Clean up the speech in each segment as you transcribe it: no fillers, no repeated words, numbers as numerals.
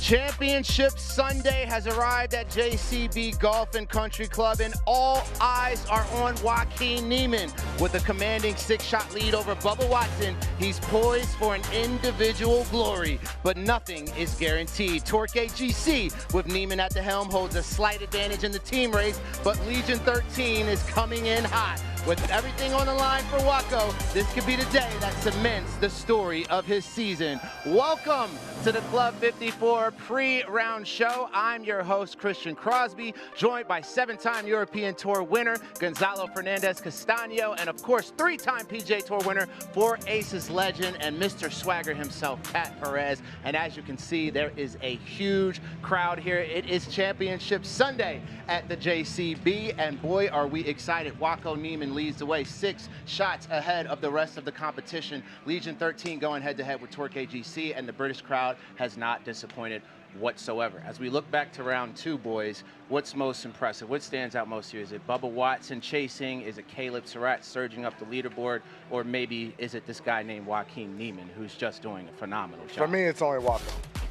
Championship Sunday has arrived at JCB Golf and Country Club, and all eyes are on Joaquin Niemann. With a commanding 6-shot lead over Bubba Watson, he's poised for an individual glory, but nothing is guaranteed. Torque GC, with Niemann at the helm, holds a slight advantage in the team race, but Legion 13 is coming in hot. With everything on the line for Waco, this could be the day that cements the story of his season. Welcome to the Club 54 pre-round show. I'm your host, Christian Crosby, joined by 7-time European Tour winner, Gonzalo Fernandez Castaño, and of course, 3-time PGA Tour winner, 4 Aces legend, and Mr. Swagger himself, Pat Perez. And as you can see, there is a huge crowd here. It is Championship Sunday at the JCB, and boy, are we excited. Waco Niemann leads the way, 6 shots ahead of the rest of the competition. Legion 13 going head-to-head with Torque GC, and the British crowd has not disappointed whatsoever. As we look back to round 2, boys, what's most impressive? What stands out most here? Is it Bubba Watson chasing? Is it Caleb Surratt surging up the leaderboard? Or maybe is it this guy named Joaquin Niemann who's just doing a phenomenal job? For me, it's only Waco.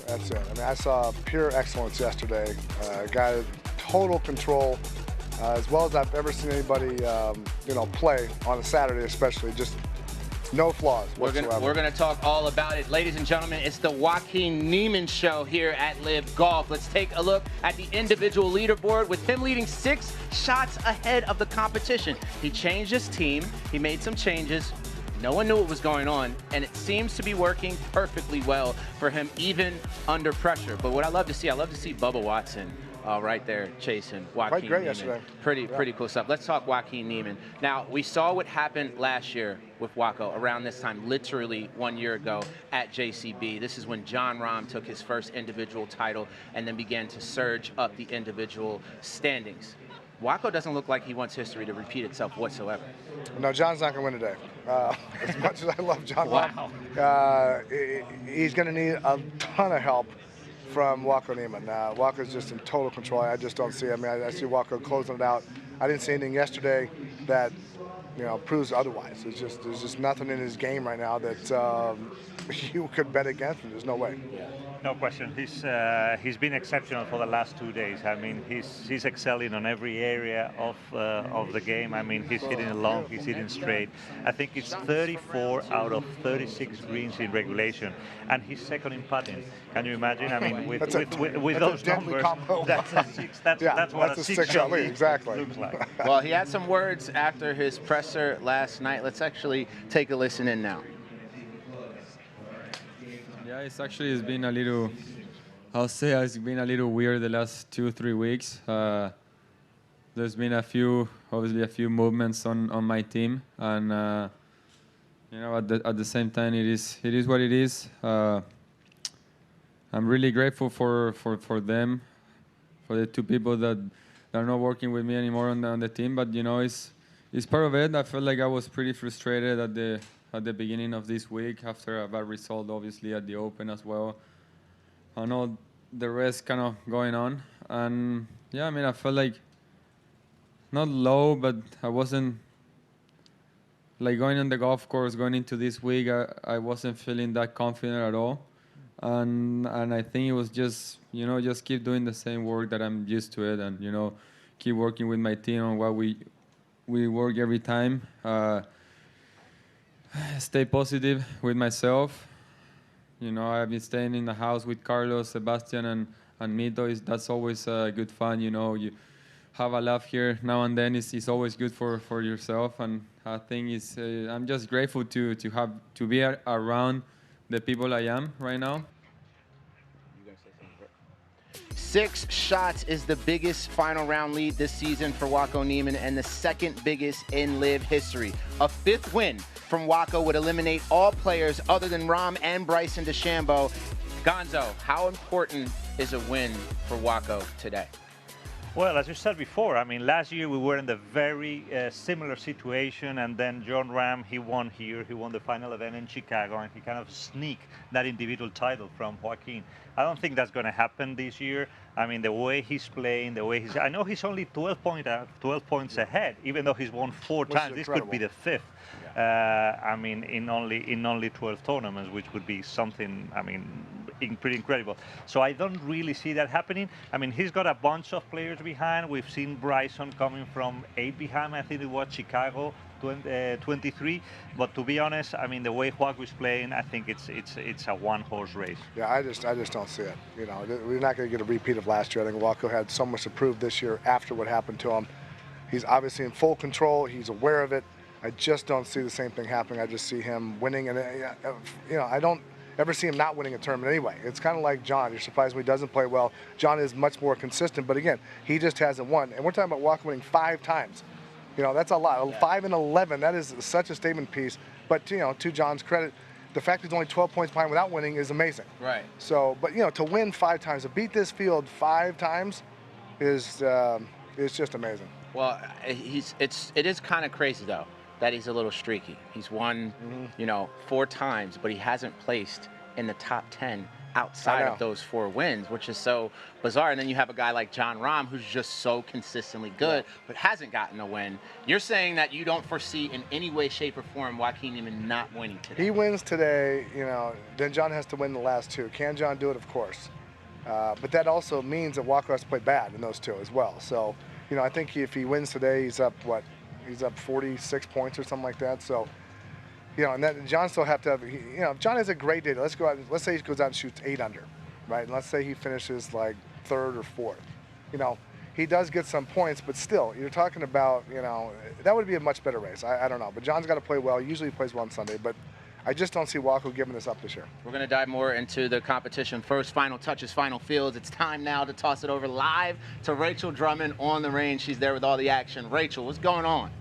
That's it. I mean, I saw pure excellence yesterday. A guy with total control, as well as I've ever seen anybody, play on a Saturday, especially. Just no flaws whatsoever. We're gonna talk all about it. Ladies and gentlemen, it's the Joaquin Niemann show here at LIV Golf. Let's take a look at the individual leaderboard with him leading 6 shots ahead of the competition. He changed his team, he made some changes. No one knew what was going on, and it seems to be working perfectly well for him, even under pressure. But what I love to see Bubba Watson right there chasing Joaquin Quite great Niemann. yesterday. Pretty cool stuff. Let's talk Joaquin Niemann. Now, we saw what happened last year with Waco around this time, literally 1 year ago at JCB. This is when Jon Rahm took his first individual title and then began to surge up the individual standings. Waco doesn't look like he wants history to repeat itself whatsoever. No, John's not going to win today. As much as I love Jon Wow. he's going to need a ton of help from Waco Niemann. Waco's just in total control. I just don't see. I mean, I see Waco closing it out. I didn't see anything yesterday that proves otherwise. There's just nothing in his game right now that you could bet against him. There's no way. Yeah. No question. He's been exceptional for the last 2 days. I mean, he's excelling on every area of the game. I mean, he's hitting it long, he's hitting straight. I think it's 34 out of 36 greens in regulation, and he's second in putting. Can you imagine? I mean, with those numbers, that's a 6. That's what a 6-shot lead exactly looks like. Well, he had some words after his presser last night. Let's actually take a listen in now. Yeah, it's been a little, it's been a little weird the last 2-3 weeks. There's been obviously a few movements on my team, and at the same time it is what it is. I'm really grateful for them, for the 2 people that are not working with me anymore on the team. But it's part of it. I felt like I was pretty frustrated at the beginning of this week after a bad result, obviously, at the Open as well. I know the rest kind of going on. And, yeah, I mean, I felt like not low, but I wasn't, like, going on the golf course, going into this week, I wasn't feeling that confident at all. And I think it was just, just keep doing the same work that I'm used to it and, keep working with my team on what we work every time. Stay positive with myself. I've been staying in the house with Carlos, Sebastian, and Mito. That's always good fun. You have a laugh here now and then. It's always good for yourself. And I think I'm just grateful to be around the people I am right now. 6 shots is the biggest final round lead this season for Waco Niemann and the 2nd biggest in LIV history. A 5th win from Waco would eliminate all players other than Rahm and Bryson DeChambeau. Gonzo, how important is a win for Waco today? Well, as you said before, I mean, last year we were in the very similar situation, and then Jon Rahm, he won here, he won the final event in Chicago, and he kind of sneaked that individual title from Joaquin. I don't think that's going to happen this year. I mean, the way he's playing, the way I know he's only 12 points ahead, even though he's won 4 times. This could be the 5th. I mean, in only 12 tournaments, which would be something, I mean, pretty incredible. So I don't really see that happening. I mean, he's got a bunch of players behind. We've seen Bryson coming from 8 behind. I think it was Chicago 23. But to be honest, I mean, the way Joaquin is playing, I think it's a one-horse race. Yeah, I just don't see it. You know, we're not going to get a repeat of last year. I think Joaquin had so much to prove this year after what happened to him. He's obviously in full control. He's aware of it. I just don't see the same thing happening. I just see him winning, and you know, I don't ever see him not winning a tournament anyway. It's kind of like John. You're surprised when he doesn't play well. John is much more consistent, but again, he just hasn't won. And we're talking about Joaquin winning 5 times. You know, that's a lot. Yeah. 5 and 11. That is such a statement piece. But you know, to John's credit, the fact he's only 12 points behind without winning is amazing. Right. So, but you know, to win 5 times, to beat this field 5 times, is just amazing. Well, it is kind of crazy though that he's a little streaky. He's won, you know, 4 times, but he hasn't placed in the top 10 outside of those 4 wins, which is so bizarre. And then you have a guy like Jon Rahm who's just so consistently good, but hasn't gotten a win. You're saying that you don't foresee in any way, shape, or form Joaquin Niemann not winning today? He wins today, you know, then John has to win the last 2. Can John do it? Of course. But that also means that Walker has to play bad in those 2 as well. So, you know, I think if he wins today, he's up, what? He's up 46 points or something like that. So, you know, and then John still have to have, you know, if John has a great day, let's say he goes out and shoots 8 under, right? And let's say he finishes like 3rd or 4th. You know, he does get some points, but still, you're talking about, you know, that would be a much better race. I don't know, but John's got to play well. Usually he plays well on Sunday, but I just don't see Walker giving this up this year. We're going to dive more into the competition first. Final touches, final fields. It's time now to toss it over live to Rachel Drummond on the range. She's there with all the action. Rachel, what's going on?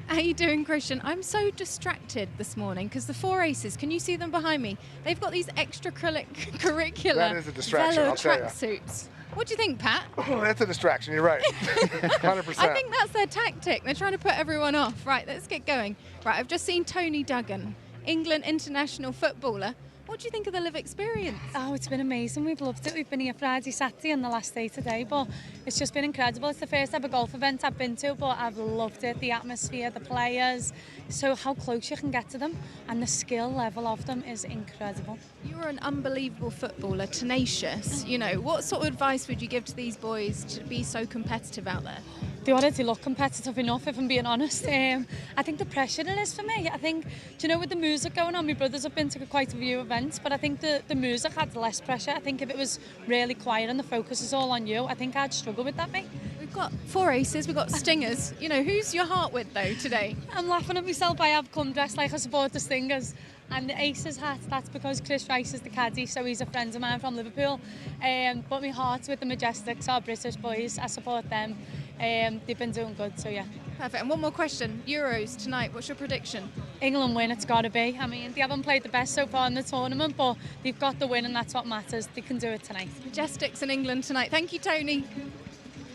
How you doing, Christian? I'm so distracted this morning because the 4 aces, can you see them behind me? They've got these extracurricular that is a distraction, Velo tracksuits. What do you think, Pat? Oh, that's a distraction. You're right. 100%. I think that's their tactic. They're trying to put everyone off. Right, let's get going. Right, I've just seen Tony Duggan, England international footballer. What do you think of the LIV experience? Oh, it's been amazing. We've loved it. We've been here Friday, Saturday and the last day today, but it's just been incredible. It's the first ever golf event I've been to, but I've loved it. The atmosphere, the players, so how close you can get to them, and the skill level of them is incredible. You're an unbelievable footballer, tenacious. You know, what sort of advice would you give to these boys to be so competitive out there? They already look competitive enough, if I'm being honest. I think the pressure it is for me. I think, do you know, with the music going on, my brothers have been to quite a few events, but I think the music had less pressure. I think if it was really quiet and the focus is all on you, I think I'd struggle with that, mate. We've got 4 aces, we've got stingers. You know, who's your heart with, though, today? I'm laughing at myself. I have come dressed like I support the Stingers. And the Aces hat, that's because Chris Rice is the caddy, so he's a friend of mine from Liverpool. But my heart's with the Majestics, our British boys. I support them. They've been doing good, so yeah. Perfect. And one more question. Euros tonight, what's your prediction? England win, it's got to be. I mean, they haven't played the best so far in the tournament, but they've got the win, and that's what matters. They can do it tonight. Majestics in England tonight. Thank you, Tony.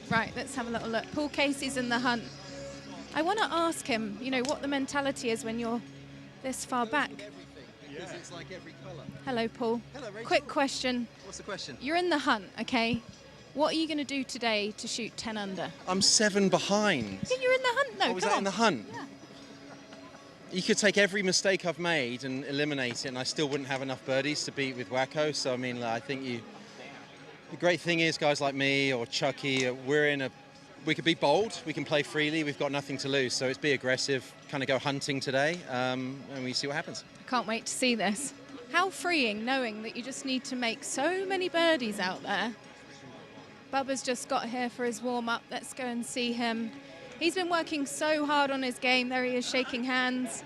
Right, let's have a little look. Paul Casey's in the hunt. I want to ask him, you know, what the mentality is when you're this far back. It's like every colour. Hello, Paul. Hello, Rachel. Quick question. What's the question? You're in the hunt, okay? What are you going to do today to shoot 10 under? I'm 7 behind. Yeah, you're in the hunt, though. Was that in the hunt? Yeah. You could take every mistake I've made and eliminate it, and I still wouldn't have enough birdies to beat with Wacko. So, I mean, I think the great thing is, guys like me or Chucky, we could be bold, we can play freely, we've got nothing to lose. So it's be aggressive, kind of go hunting today, and we see what happens. I can't wait to see this. How freeing knowing that you just need to make so many birdies out there. Bubba's just got here for his warm-up. Let's go and see him. He's been working so hard on his game. There he is shaking hands.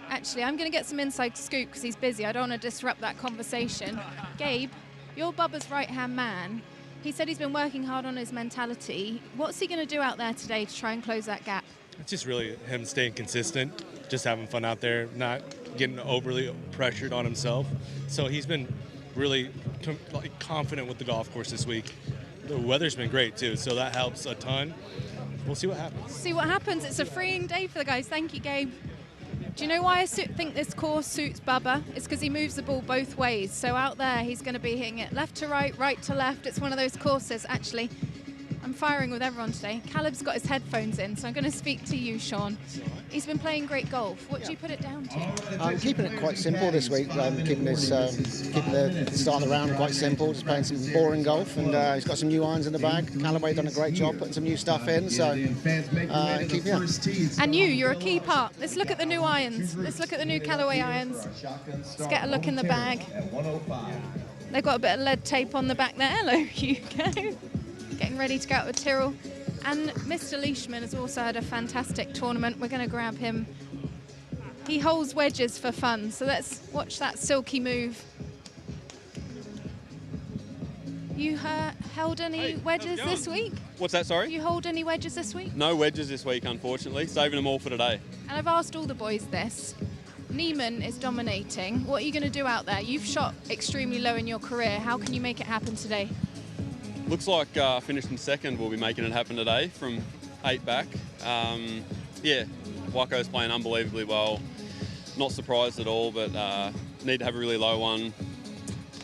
Actually, I'm going to get some inside scoop because he's busy. I don't want to disrupt that conversation. Gabe, you're Bubba's right-hand man. He said he's been working hard on his mentality. What's he going to do out there today to try and close that gap? It's just really him staying consistent, just having fun out there, not getting overly pressured on himself. So he's been really confident with the golf course this week. The weather's been great too, so that helps a ton. We'll see what happens. See what happens. It's a freeing day for the guys. Thank you, Gabe. Do you know why I think this course suits Bubba? It's because he moves the ball both ways. So out there, he's going to be hitting it left to right, right to left. It's one of those courses, actually. I'm firing with everyone today. Caleb's got his headphones in, so I'm going to speak to you, Sean. He's been playing great golf. What do you put it down to? I'm keeping it quite simple this week. Keeping the start of the round quite simple. Just playing some boring golf, and he's got some new irons in the bag. Callaway done a great job putting some new stuff in, so keep it. And you're a key part. Let's look at the new irons. Let's look at the new Callaway irons. Let's get a look in the bag. They've got a bit of lead tape on the back there. Hello, Hugo. Getting ready to go out with Tyrrell. And Mr. Leishman has also had a fantastic tournament. We're going to grab him. He holds wedges for fun, so let's watch that silky move. You held any wedges this week? What's that, sorry? Do you hold any wedges this week? No wedges this week, unfortunately. Saving them all for today. And I've asked all the boys this. Niemann is dominating. What are you going to do out there? You've shot extremely low in your career. How can you make it happen today? Looks like finishing second will be making it happen today from 8 back. Yeah, Waco's playing unbelievably well. Not surprised at all, but need to have a really low one.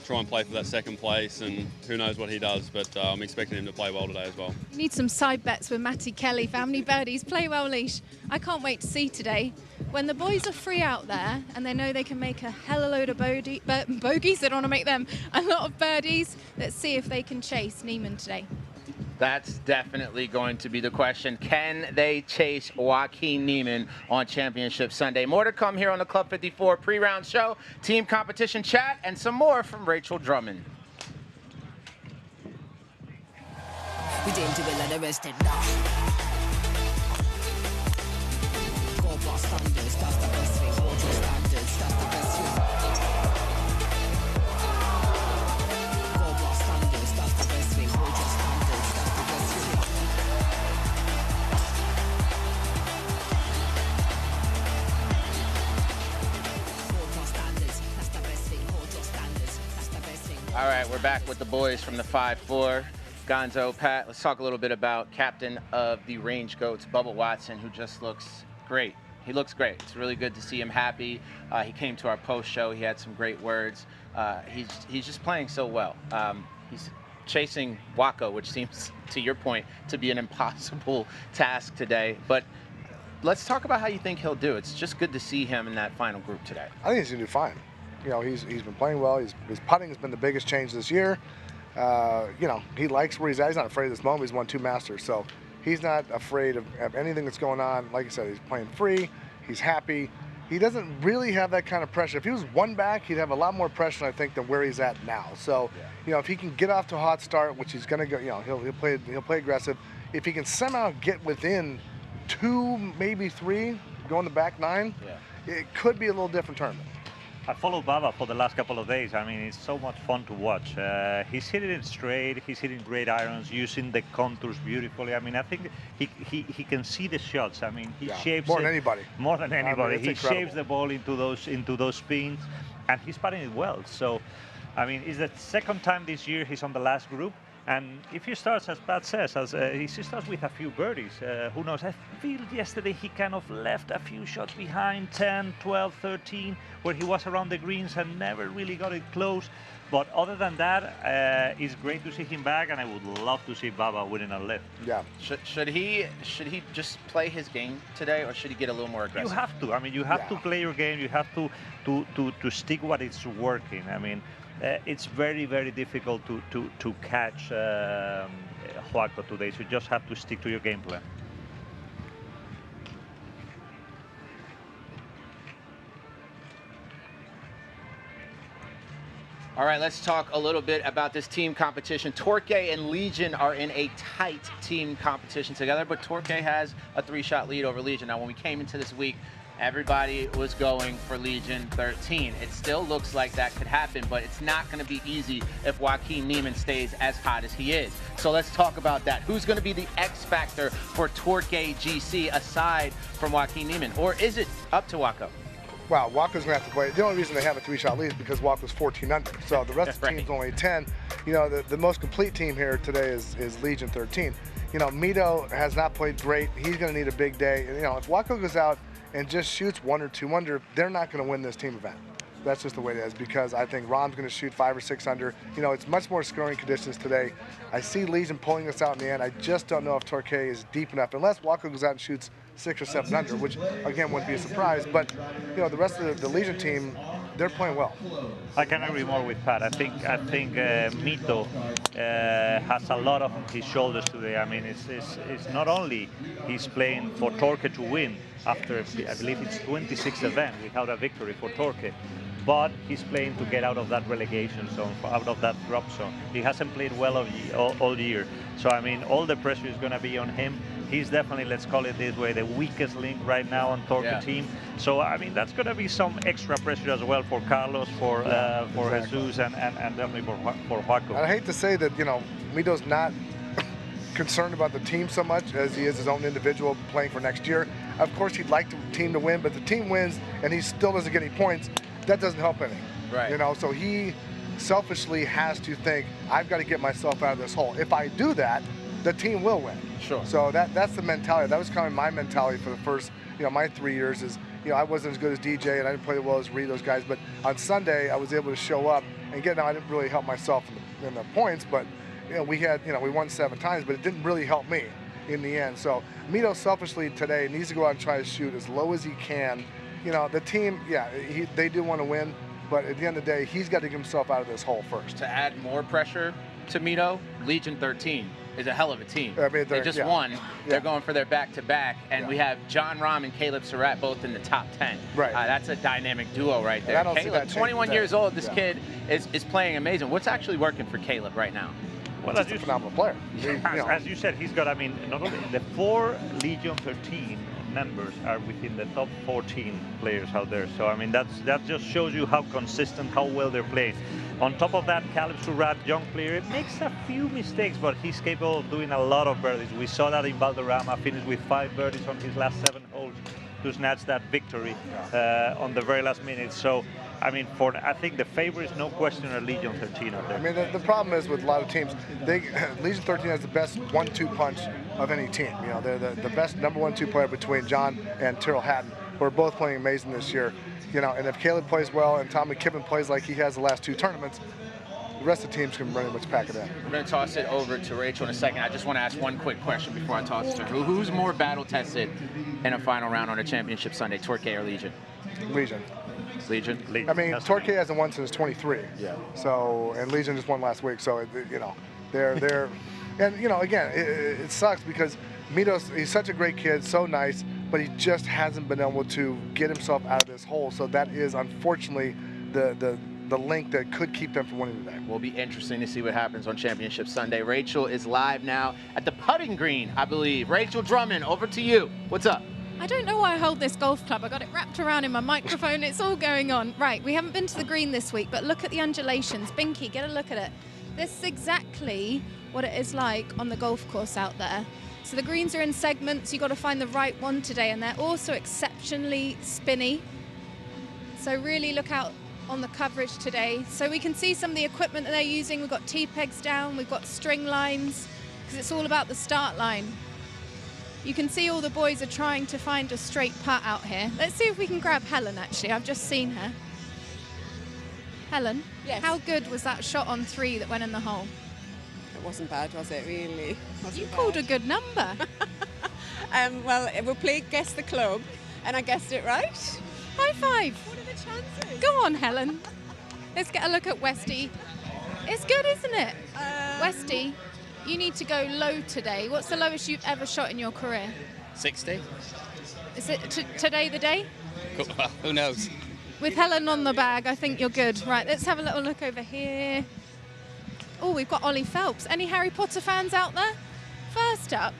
Try and play for that second place, and who knows what he does, but I'm expecting him to play well today as well. Need some side bets with Matty Kelly for how many birdies. Play well, Leash. I can't wait to see today. When the boys are free out there and they know they can make a hell of a load of bogeys, they don't want to make them a lot of birdies. Let's see if they can chase Niemann today. That's definitely going to be the question. Can they chase Joaquin Niemann on Championship Sunday? More to come here on the Club 54 pre-round show, team competition chat, and some more from Rachel Drummond. We didn't do it like the rest did not. Go past standards, that's the best thing. Hold your standards, that's the best thing. Go past standards, that's the best thing. Hold your standards, that's the best thing. Go past standards, that's the best thing. Hold your standards, that's the best thing. All right, we're back with the boys from the 5-4. Gonzo, Pat, let's talk a little bit about captain of the Range Goats, Bubba Watson, who just looks great. He looks great. It's really good to see him happy. He came to our post show. He had some great words. He's just playing so well. He's chasing Waco, which seems, to your point, to be an impossible task today. But let's talk about how you think he'll do. It's just good to see him in that final group today. I think he's going to do fine. You know, he's been playing well. His putting has been the biggest change this year. You know, he likes where he's at. He's not afraid of this moment. He's won 2 Masters, so he's not afraid of anything that's going on. Like I said, he's playing free. He's happy. He doesn't really have that kind of pressure. If he was 1 back, he'd have a lot more pressure, I think, than where he's at now. So, you know, if he can get off to a hot start, which he's going to go, you know, he'll play aggressive. If he can somehow get within 2, maybe 3, go in the back 9, it could be a little different tournament. I followed Bubba for the last couple of days. I mean, it's so much fun to watch. He's hitting it straight. He's hitting great irons, using the contours beautifully. I mean, I think he can see the shots. I mean, he shapes more it than anybody. More than anybody. I mean, he incredible. shapes the ball into those spins, and he's putting it well. So, I mean, it's the second time this year he's on the last group. And if he starts, as Pat says, he starts with a few birdies, who knows? I feel yesterday he kind of left a few shots behind, 10, 12, 13, where he was around the greens and never really got it close. But other than that, it's great to see him back, and I would love to see Bubba winning a LIV. Yeah. Should he just play his game today, or should he get a little more aggressive? You have to. I mean, you have to play your game. You have to stick what is working. I mean, it's very, very difficult to catch Joaco today, so you just have to stick to your game plan. All right, let's talk a little bit about this team competition. Torquay and Legion are in a tight team competition together, but Torquay has a 3-shot lead over Legion. Now, when we came into this week, everybody was going for Legion 13. It still looks like that could happen, but it's not going to be easy if Joaquin Niemann stays as hot as he is. So let's talk about that. Who's going to be the X factor for Torquay GC aside from Joaquin Niemann? Or is it up to Waco? Well, Waco's going to have to play. The only reason they have a 3-shot lead is because Waco's 14 under. So the rest of the team's only 10. You know, the most complete team here today is Legion 13. You know, Mito has not played great. He's going to need a big day. And, you know, if Waco goes out and just shoots 1 or 2 under, they're not going to win this team event. That's just the way it is, because I think Rahm's going to shoot 5 or 6 under. You know, it's much more scoring conditions today. I see Legion pulling us out in the end. I just don't know if Torquay is deep enough, unless Waco goes out and shoots 6 or 7 under, which again wouldn't be a surprise. But you know, the rest of the Legion team, they're playing well. I can agree more with Pat. I think Mito has a lot on his shoulders today. I mean, it's not only he's playing for Torquay to win after, I believe it's 26th event without a victory for Torquay, but he's playing to get out of that relegation zone, out of that drop zone. He hasn't played well all year. So, I mean, all the pressure is going to be on him. He's definitely, let's call it this way, the weakest link right now on Torquay team. So, I mean, that's going to be some extra pressure as well for Carlos, for Jesus, and definitely for Joaco. I hate to say that, you know, Mito's not concerned about the team so much as he is his own individual playing for next year. Of course, he'd like the team to win, but the team wins and he still doesn't get any points. That doesn't help any. Right. You know, so he selfishly has to think, I've got to get myself out of this hole. If I do that, the team will win. Sure. So that's the mentality. That was kind of my mentality for the first, you know, my 3 years is, you know, I wasn't as good as DJ and I didn't play as well as Reed, those guys, but on Sunday I was able to show up and get, now I didn't really help myself in the points, but you know, we won 7 times, but it didn't really help me in the end. So Mito selfishly today needs to go out and try to shoot as low as he can. You know, the team, they do want to win, but at the end of the day, he's got to get himself out of this hole first. To add more pressure to Mito, Legion 13 is a hell of a team. I mean, they just won. They're going for their back-to-back, and we have John Rahm and Caleb Surratt both in the top 10. Right. That's a dynamic duo right there. Caleb, 21 years old, this kid is playing amazing. What's actually working for Caleb right now? Well, he's a phenomenal player. As you said, he's got, I mean, not only the 4 Legion 13 members are within the top 14 players out there. So, I mean, that just shows you how consistent, how well they're playing. On top of that, Caleb Surratt, young player, makes a few mistakes, but he's capable of doing a lot of birdies. We saw that in Valderrama, finished with 5 birdies on his last 7 holes to snatch that victory on the very last minute. So, I mean, I think the favorite is no question are Legion 13 out there. I mean, the problem is with a lot of teams, Legion 13 has the best 1-2 punch of any team. You know, they're the best number 1-2 player between John and Tyrrell Hatton, who are both playing amazing this year. You know, and if Caleb plays well and Tommy Kippen plays like he has the last 2 tournaments, the rest of the teams can pretty much pack it in. We're going to toss it over to Rachel in a second. I just want to ask one quick question before I toss it to her. Who's more battle-tested in a final round on a championship Sunday, Torquay or Legion? Legion. Legion? I mean, Torquay hasn't won since 23. Yeah. So, and Legion just won last week. So, you know, they're, and you know, again, it sucks because Mito's, he's such a great kid, so nice, but he just hasn't been able to get himself out of this hole. So that is unfortunately the link that could keep them from winning today. Will be interesting to see what happens on Championship Sunday. Rachel is live now at the putting green, I believe. Rachel Drummond, over to you. What's up? I don't know why I hold this golf club. I got it wrapped around in my microphone. It's all going on. Right, we haven't been to the green this week, but look at the undulations. Binky, get a look at it. This is exactly what it is like on the golf course out there. So the greens are in segments. You've got to find the right one today, and they're also exceptionally spinny. So really look out on the coverage today. So we can see some of the equipment that they're using. We've got T-pegs down, we've got string lines, because it's all about the start line. You can see all the boys are trying to find a straight putt out here. Let's see if we can grab Helen, actually. I've just seen her. Helen, yes. How good was that shot on 3 that went in the hole? It wasn't bad, was it, really? You called a good number. Well, we played Guess the Club, and I guessed it right. High five. What are the chances? Go on, Helen. Let's get a look at Westy. It's good, isn't it? Westy, you need to go low today. What's the lowest you've ever shot in your career? 60. Is it today the day? Well, who knows? With Helen on the bag, I think you're good. Right, let's have a little look over here. Oh, we've got Ollie Phelps. Any Harry Potter fans out there? First up,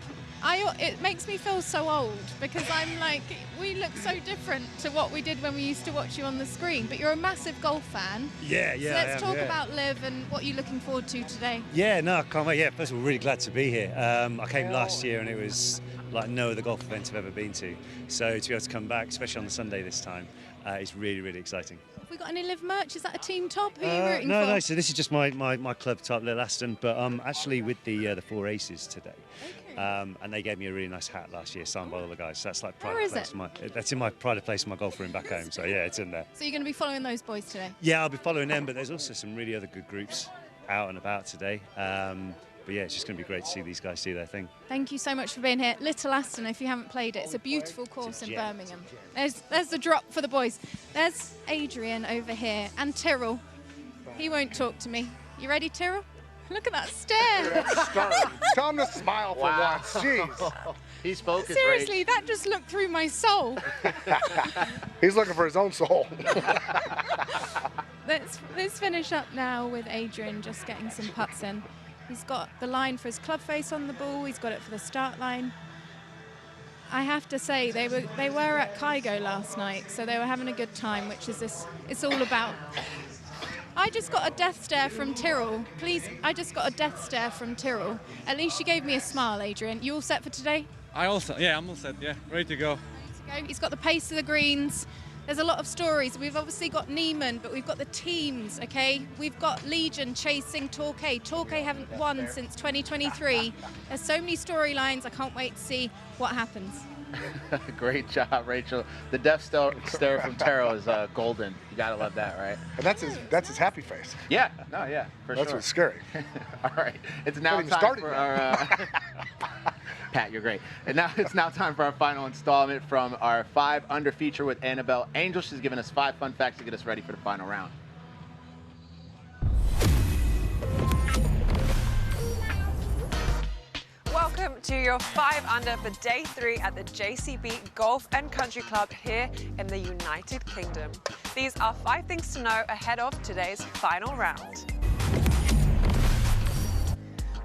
it makes me feel so old because I'm like, we look so different to what we did when we used to watch you on the screen. But you're a massive golf fan. Yeah. So let's talk about LIV and what you're looking forward to today. Yeah, no, I can't wait. Yeah, first of all, really glad to be here. I came last year and it was like no other golf event I've ever been to. So to be able to come back, especially on the Sunday this time, is really, really exciting. Have we got any LIV merch? Is that a team top? Who are you rooting no, for? no. So this is just my club top, Little Aston, but I'm actually with the Four Aces today. Okay. And they gave me a really nice hat last year, signed by all the guys. So that's like Where pride is of place. That's in my pride of place in my golf room back home. So yeah, it's in there. So you're going to be following those boys today? Yeah, I'll be following them, but there's also some really other good groups out and about today. But yeah, it's just going to be great to see these guys do their thing. Thank you so much for being here. Little Aston, if you haven't played it, it's a beautiful course in Birmingham. There's the drop for the boys. There's Adrian over here and Tyrrell. He won't talk to me. You ready, Tyrrell? Look at that stare. Tell him to smile for once. Jeez. He's focused. Seriously, that just looked through my soul. He's looking for his own soul. Let's finish up now with Adrian just getting some putts in. He's got the line for his club face on the ball. He's got it for the start line. I have to say, they were at Kygo last night, so they were having a good time, which is it's all about. I just got a death stare from Tyrrell. Please, I just got a death stare from Tyrrell. At least you gave me a smile, Adrian. You all set for today? I'm all set, yeah, ready to go. He's got the pace of the greens. There's a lot of stories. We've obviously got Niemann, but we've got the teams, okay? We've got Legion chasing Torquay. Torquay haven't won since 2023. There's so many storylines. I can't wait to see what happens. Great job, Rachel. The death stare from Taro is golden. You gotta love that, right? And that's his happy face. Yeah, no, yeah, for that's sure. what's scary. All right, it's now time for our. Pat, you're great. And now it's now time for our final installment from our 5 Under feature with Annabelle Angel. She's given us 5 fun facts to get us ready for the final round. Welcome to your 5 Under for day 3 at the JCB Golf and Country Club here in the United Kingdom. These are 5 things to know ahead of today's final round.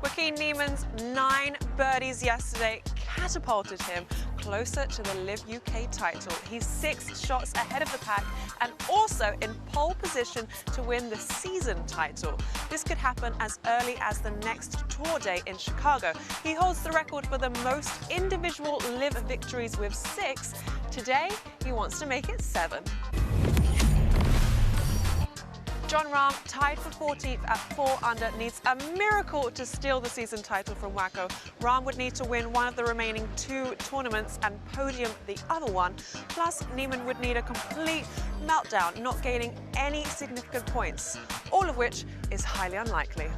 Joaquin Niemann's 9 birdies yesterday catapulted him closer to the LIV UK title. He's 6 shots ahead of the pack and also in pole position to win the season title. This could happen as early as the next tour day in Chicago. He holds the record for the most individual LIV victories with 6. Today, he wants to make it 7. Jon Rahm, tied for 14th at 4 under, needs a miracle to steal the season title from Waco. Rahm would need to win one of the remaining 2 tournaments and podium the other one. Plus, Niemann would need a complete meltdown, not gaining any significant points, all of which is highly unlikely.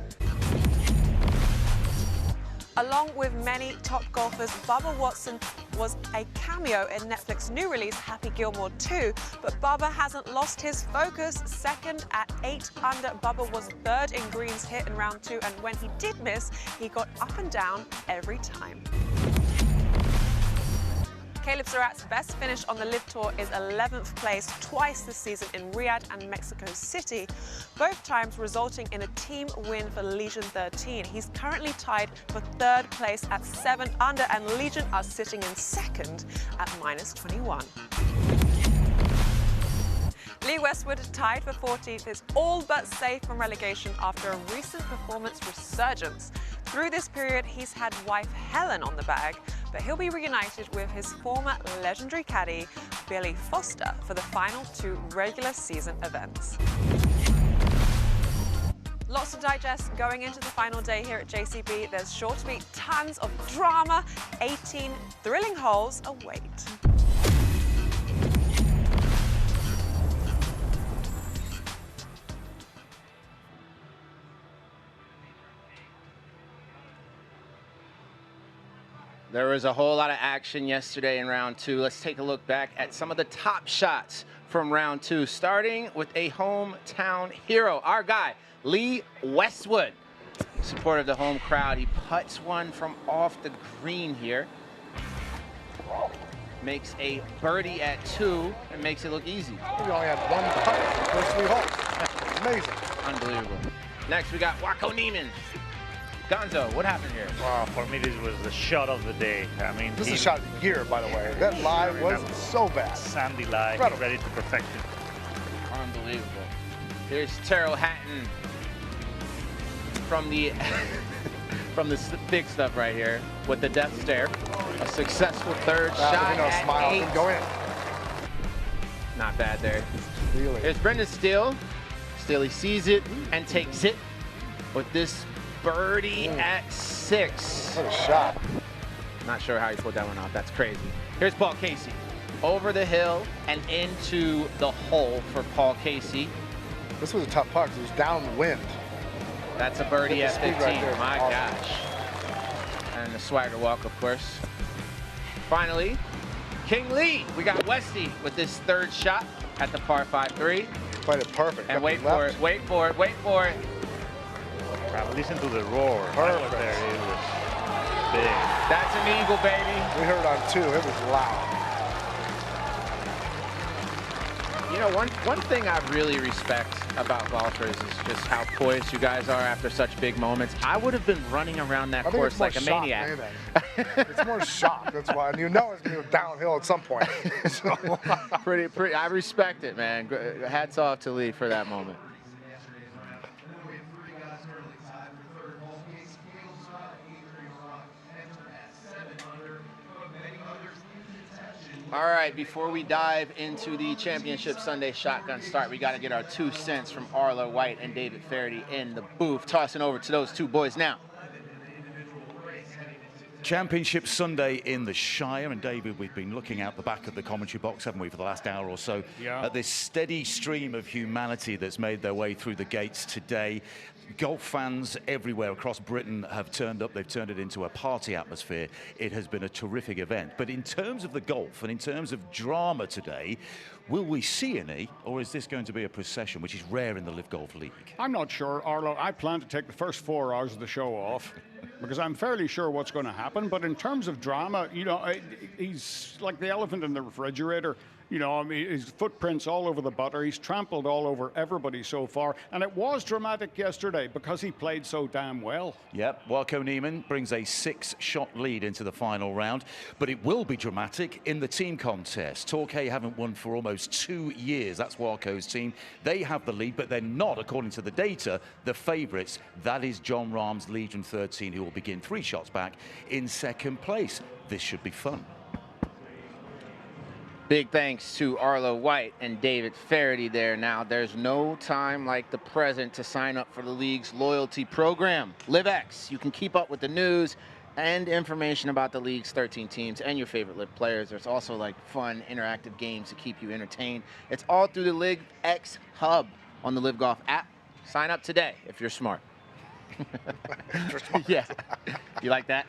Along with many top golfers, Bubba Watson was a cameo in Netflix's new release, Happy Gilmore 2, but Bubba hasn't lost his focus. Second at 8 under, Bubba was 3rd in greens hit in round 2, and when he did miss, he got up and down every time. Caleb Surratt's best finish on the LIV Tour is 11th place twice this season in Riyadh and Mexico City, both times resulting in a team win for Legion 13. He's currently tied for 3rd place at 7 under, and Legion are sitting in 2nd at -21. Lee Westwood, tied for 14th, is all but safe from relegation after a recent performance resurgence. Through this period, he's had wife Helen on the bag, but he'll be reunited with his former legendary caddy, Billy Foster, for the final 2 regular season events. Lots to digest going into the final day here at JCB. There's sure to be tons of drama. 18 thrilling holes await. There was a whole lot of action yesterday in round 2. Let's take a look back at some of the top shots from round 2, starting with a hometown hero, our guy, Lee Westwood. Support of the home crowd. He putts one from off the green here. Makes a birdie at 2 and makes it look easy. He only had 1 putt in the first 3 holes. Amazing. Unbelievable. Next, we got Waco Niemann. Gonzo, what happened here? Wow, for me, this was the shot of the day. I mean, this is a shot of the year, by the way. That live was so bad. Sandy live, ready to perfect it. Unbelievable. Here's Taro Hatton from the from the big stuff right here with the death stare. A successful 3rd shot at smile 8. can go in. Not bad there. Really? Here's Brendan Steele. Steele sees it and takes it with this birdie at 6. What a shot. Not sure how he pulled that one off. That's crazy. Here's Paul Casey. Over the hill and into the hole for Paul Casey. This was a tough putt because it was downwind. That's a birdie at 15. Right there. My Awesome. gosh. And the swagger walk, of course. Finally, King Lee. We got Westy with this 3rd shot at the par 5-3. Played it perfect. And wait for it, wait for it, wait for it. Wow, listen to the roar. Perfect. There, it was big. That's an eagle, baby. We heard it on 2. It was loud. You know, one thing I really respect about golfers is just how poised you guys are after such big moments. I would have been running around that course like a maniac. It's more shock, that's why. And you know it's going to go downhill at some point. So. pretty. I respect it, man. Hats off to Lee for that moment. All right, before we dive into the Championship Sunday Shotgun Start, we got to get our 2 cents from Arlo White and David Faraday in the booth. Tossing over to those 2 boys now. Championship Sunday in the Shire, and David, we've been looking out the back of the commentary box, haven't we, for the last hour or so, at this steady stream of humanity that's made their way through the gates today. Golf fans everywhere across Britain have turned up. They've turned it into a party atmosphere. It has been a terrific event. But in terms of the golf and in terms of drama today, will we see any, or is this going to be a procession, which is rare in the LIV Golf League? I'm not sure, Arlo. I plan to take the first 4 hours of the show off because I'm fairly sure what's going to happen. But in terms of drama, you know, he's like the elephant in the refrigerator. You know, I mean, his footprints all over the butter. He's trampled all over everybody so far. And it was dramatic yesterday because he played so damn well. Yep, Warko Niemann brings a 6-shot lead into the final round. But it will be dramatic in the team contest. Torquay haven't won for almost 2 years. That's Warko's team. They have the lead, but they're not, according to the data, the favourites. That is John Rahm's Legion 13, who will begin 3 shots back in 2nd place. This should be fun. Big thanks to Arlo White and David Faraday there. Now, there's no time like the present to sign up for the league's loyalty program, LIVX. You can keep up with the news and information about the league's 13 teams and your favorite LIV players. There's also like fun, interactive games to keep you entertained. It's all through the LIVX hub on the LIV Golf app. Sign up today if you're smart. Yeah, you like that?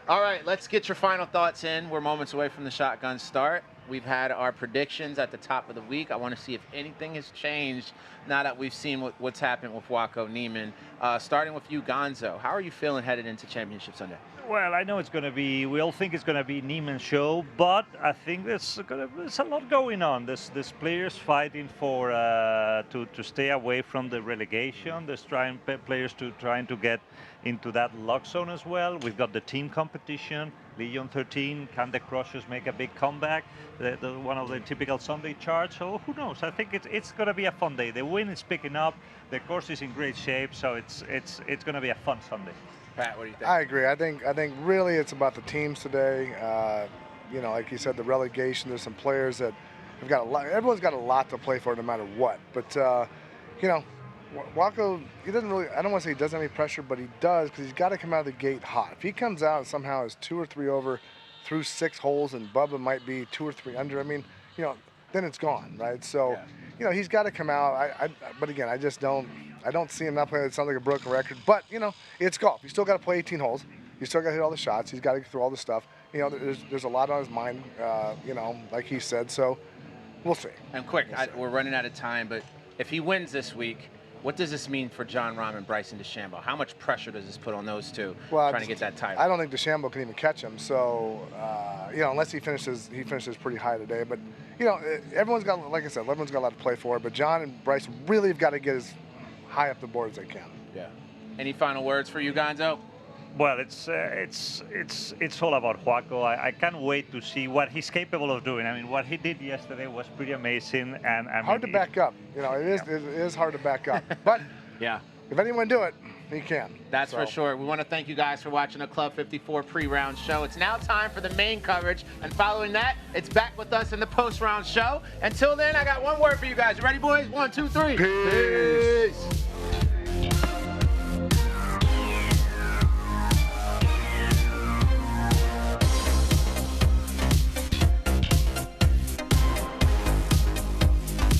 All right, let's get your final thoughts in. We're moments away from the shotgun start. We've had our predictions at the top of the week. I want to see if anything has changed now that we've seen what's happened with Warko Niemann. Starting with you, Gonzo. How are you feeling headed into Championship Sunday? Well, I know it's going to be, we all think it's going to be Niemann's show, but I think there's a lot going on. There's players fighting for to stay away from the relegation. There's players trying to get into that lock zone as well. We've got the team competition, Legion 13. Can the Crushers make a big comeback? One of the typical Sunday charts. So who knows? I think it's going to be a fun day. The wind is picking up. The course is in great shape, so it's going to be a fun Sunday. Pat, what do you think? I agree. I think really it's about the teams today. You know, like you said, the relegation. There's some players that have got a lot. Everyone's got a lot to play for, no matter what. But you know, Warko, he doesn't really. I don't want to say he doesn't have any pressure, but he does because he's got to come out of the gate hot. If he comes out and somehow is 2 or 3 over through 6 holes, and Bubba might be 2 or 3 under. I mean, you know, then it's gone, right? So, you know, he's got to come out. But again, I just don't. I don't see him not playing. It sounds like a broken record, but you know, it's golf. You still got to play 18 holes. You still got to hit all the shots. He's got to get through all the stuff. You know, there's a lot on his mind. You know, like he said. So, we'll see. And quick, we're running out of time. But if he wins this week, what does this mean for John Rahm and Bryson DeChambeau? How much pressure does this put on those two trying to get that title? I don't think DeChambeau can even catch him. So, you know, unless he finishes pretty high today. But you know, everyone's got, like I said, everyone's got a lot to play for. But John and Bryson really have got to get as high up the board as they can. Yeah. Any final words for you, Gonzo? Well, it's all about Warko. I can't wait to see what he's capable of doing. I mean, what he did yesterday was pretty amazing, and I mean, hard to back up. You know, it is hard to back up. But yeah, if anyone do it, He can. That's for sure. We want to thank you guys for watching the Club 54 pre-round show. It's now time for the main coverage, and following that, it's back with us in the post-round show. Until then, I got one word for you guys. You ready, boys? 1, 2, 3. Peace.